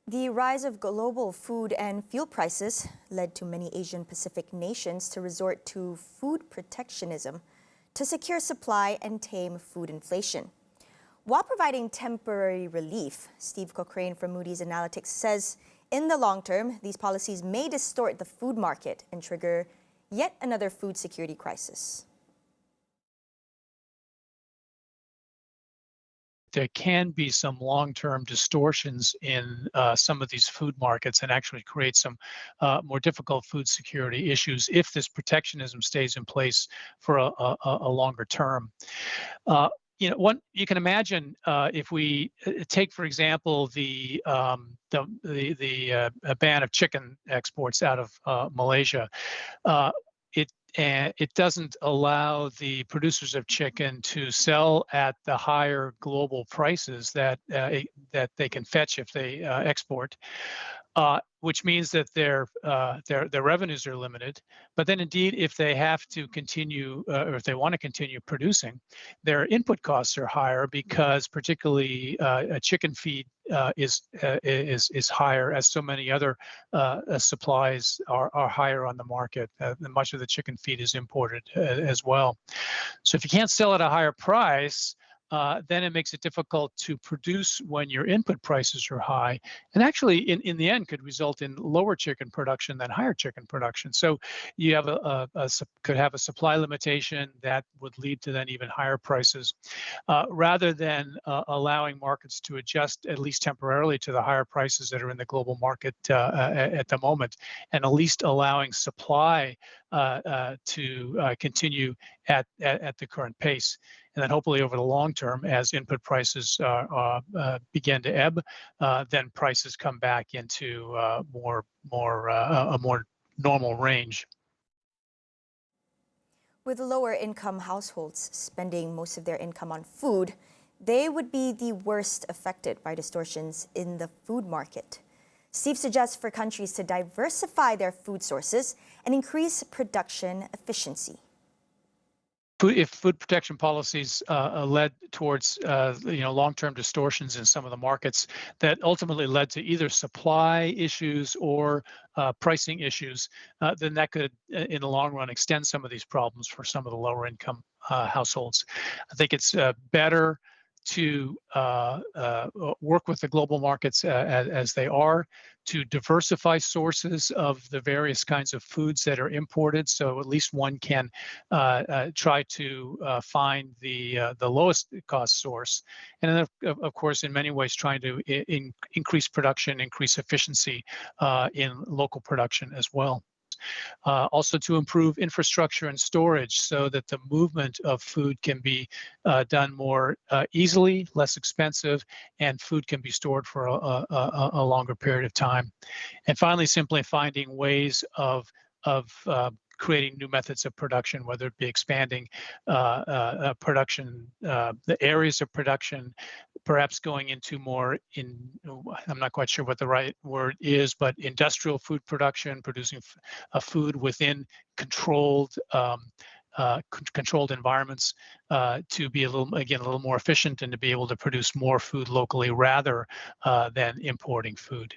The rise of global food and fuel prices led to many Asian Pacific nations to resort to food protectionism to secure supply and tame food inflation. While providing temporary relief, Steve Cochrane from Moody's Analytics says in the long term, these policies may distort the food market and trigger yet another food security crisis. There can be some long-term distortions in some of these food markets and actually create some more difficult food security issues if this protectionism stays in place for a longer term. You can imagine if we take, for example, the ban of chicken exports out of Malaysia. It doesn't allow the producers of chicken to sell at the higher global prices that they can fetch if they export, which means that their revenues are limited. But then, indeed, if they have to continue, or if they want to continue producing, their input costs are higher because, particularly, chicken feed is higher, as so many other supplies are higher on the market. Much of the chicken feed is imported as well. So if you can't sell at a higher price, then it makes it difficult to produce when your input prices are high, and actually in the end could result in lower chicken production than higher chicken production. So you have could have a supply limitation that would lead to then even higher prices, rather than allowing markets to adjust at least temporarily to the higher prices that are in the global market at the moment, and at least allowing supply to continue at the current pace. And then hopefully over the long term, as input prices begin to ebb, then prices come back into a more normal range. With lower income households spending most of their income on food, they would be the worst affected by distortions in the food market. Steve suggests for countries to diversify their food sources and increase production efficiency. If food protection policies led towards long-term distortions in some of the markets that ultimately led to either supply issues or pricing issues, then that could, in the long run, extend some of these problems for some of the lower-income households. I think it's better to work with the global markets as they are, to diversify sources of the various kinds of foods that are imported, so at least one can try to find the lowest cost source, and then of course in many ways trying to increase production, increase efficiency in local production as well. Also to improve infrastructure and storage so that the movement of food can be done more easily, less expensive, and food can be stored for a longer period of time. And finally, simply finding ways of creating new methods of production, whether it be expanding production, the areas of production, perhaps going into more I'm not quite sure what the right word is, but industrial food production, producing food within controlled environments to be a little more efficient and to be able to produce more food locally rather than importing food.